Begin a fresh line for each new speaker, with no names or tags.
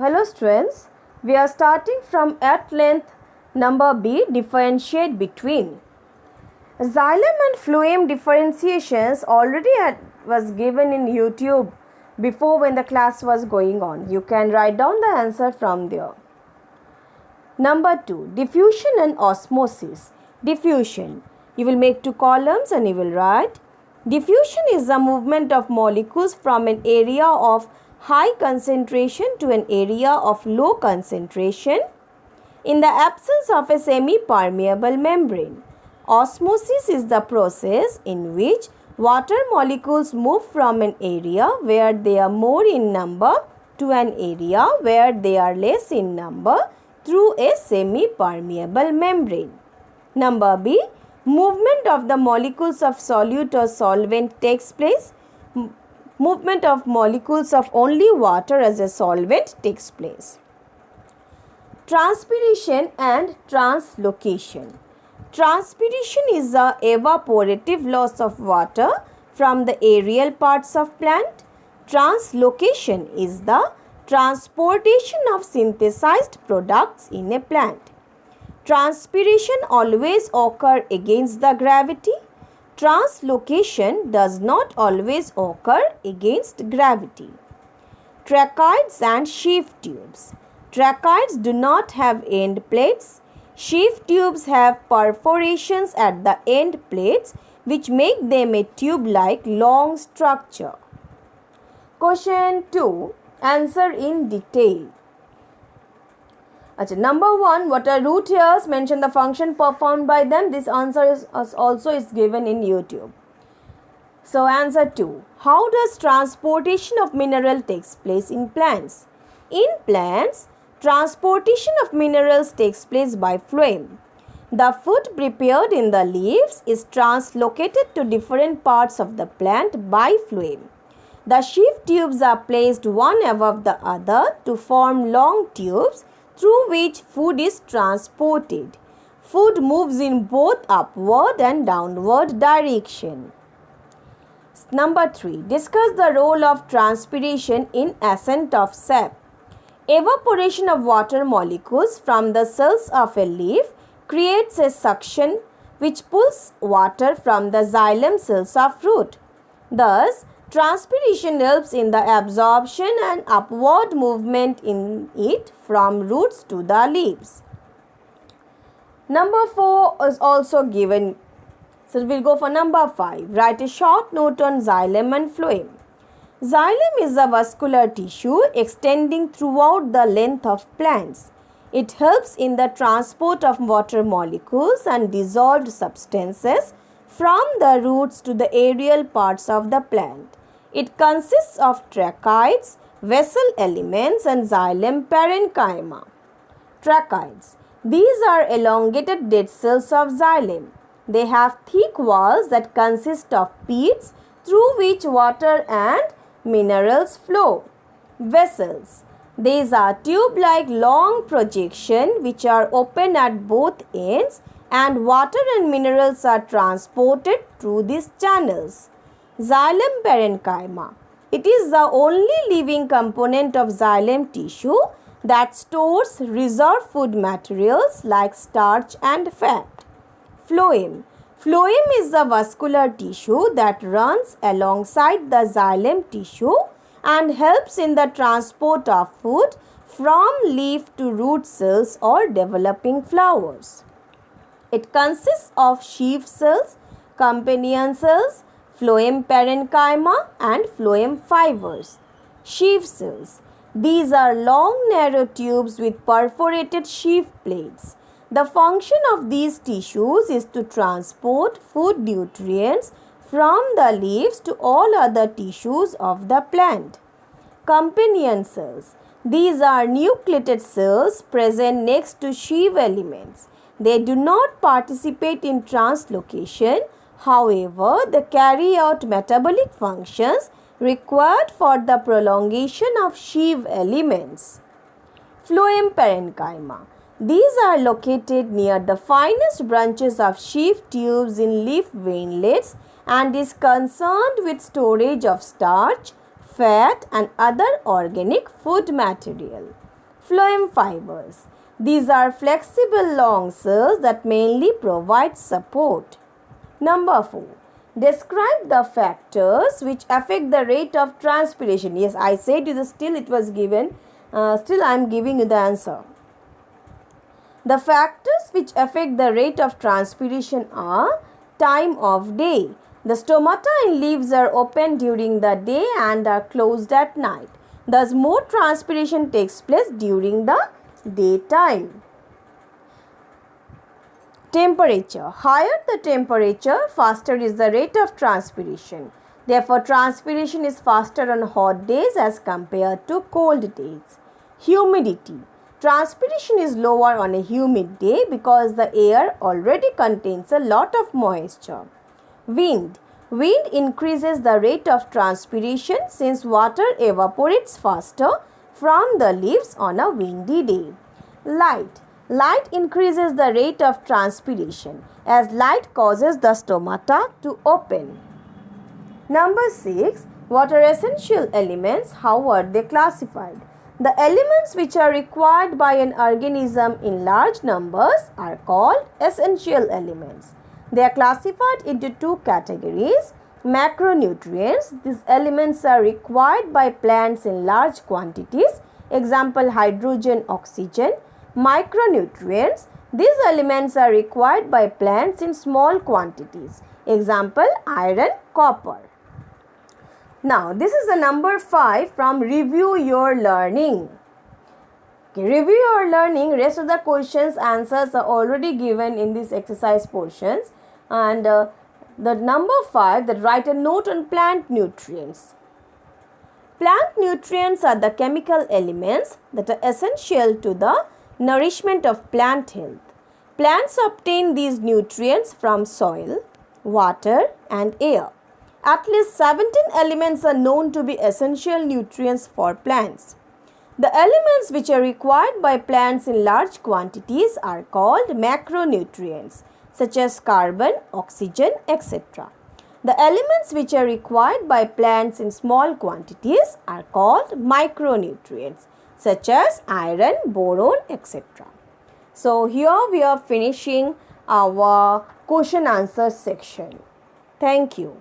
Hello students, we are starting from at length number B, differentiate between. Xylem and phloem differentiations was given in YouTube before when the class was going on. You can write down the answer from there. Number 2, diffusion and osmosis. Diffusion. You will make 2 columns and you will write. Diffusion is the movement of molecules from an area of high concentration to an area of low concentration in the absence of a semi-permeable membrane. Osmosis is the process in which water molecules move from an area where they are more in number to an area where they are less in number through a semi-permeable membrane. Number B, movement of the molecules of solute or solvent takes place. Movement of molecules of only water as a solvent takes place. Transpiration and translocation. Transpiration is the evaporative loss of water from the aerial parts of plant. Translocation is the transportation of synthesized products in a plant. Transpiration always occurs against the gravity. Translocation does not always occur against gravity. Tracheids and sheaf tubes. Tracheids do not have end plates. Sheaf tubes have perforations at the end plates which make them a tube-like long structure. Question 2. Answer in detail. Number 1, what are root hairs? Mention the function performed by them. This answer is also given in YouTube. So answer 2. How does transportation of mineral takes place in plants? In plants, transportation of minerals takes place by phloem. The food prepared in the leaves is translocated to different parts of the plant by phloem. The sheaf tubes are placed one above the other to form long tubes through which food is transported. Food moves in both upward and downward direction. Number 3. Discuss the role of transpiration in ascent of sap. Evaporation of water molecules from the cells of a leaf creates a suction which pulls water from the xylem cells of root. Thus, transpiration helps in the absorption and upward movement in it from roots to the leaves. Number 4 is also given. So we'll go for number 5. Write a short note on xylem and phloem. Xylem is a vascular tissue extending throughout the length of plants. It helps in the transport of water molecules and dissolved substances from the roots to the aerial parts of the plant. It consists of tracheids, vessel elements and xylem parenchyma. Tracheids. These are elongated dead cells of xylem. They have thick walls that consist of pits through which water and minerals flow. Vessels. These are tube-like long projections which are open at both ends and water and minerals are transported through these channels. Xylem parenchyma. It is the only living component of xylem tissue that stores reserved food materials like starch and fat. Phloem. Phloem is the vascular tissue that runs alongside the xylem tissue and helps in the transport of food from leaf to root cells or developing flowers. It consists of sheaf cells, companion cells, phloem parenchyma and phloem fibers. Sheaf cells. These are long narrow tubes with perforated sheaf plates. The function of these tissues is to transport food nutrients from the leaves to all other tissues of the plant. Companion cells. These are nucleated cells present next to sheaf elements. They do not participate in translocation. However, they carry out metabolic functions required for the prolongation of sheaf elements. Phloem parenchyma. These are located near the finest branches of sheaf tubes in leaf veinlets and is concerned with storage of starch, fat and other organic food material. Phloem fibers. These are flexible long cells that mainly provide support. Number 4. Describe the factors which affect the rate of transpiration. Yes, I said you still it was given. Still I am giving you the answer. The factors which affect the rate of transpiration are time of day. The stomata in leaves are open during the day and are closed at night. Thus, more transpiration takes place during the daytime. Temperature. Higher the temperature, faster is the rate of transpiration. Therefore, transpiration is faster on hot days as compared to cold days. Humidity. Transpiration is lower on a humid day because the air already contains a lot of moisture. Wind. Wind increases the rate of transpiration since water evaporates faster from the leaves on a windy day. Light. Light increases the rate of transpiration as light causes the stomata to open. Number 6. What are essential elements? How are they classified? The elements which are required by an organism in large numbers are called essential elements. They are classified into two categories. Macronutrients. These elements are required by plants in large quantities. Example, hydrogen, oxygen. Micronutrients. These elements are required by plants in small quantities. Example, iron, copper. Now, this is the number 5 from Review Your Learning. Okay, review your learning. Rest of the questions answers are already given in this exercise portions. And the number 5, that write a note on plant nutrients. Plant nutrients are the chemical elements that are essential to the nourishment of plant health. Plants obtain these nutrients from soil, water and air. At least 17 elements are known to be essential nutrients for plants. The elements which are required by plants in large quantities are called macronutrients, such as carbon, oxygen, etc. The elements which are required by plants in small quantities are called micronutrients, such as iron, boron, etc. So, here we are finishing our question answer section. Thank you.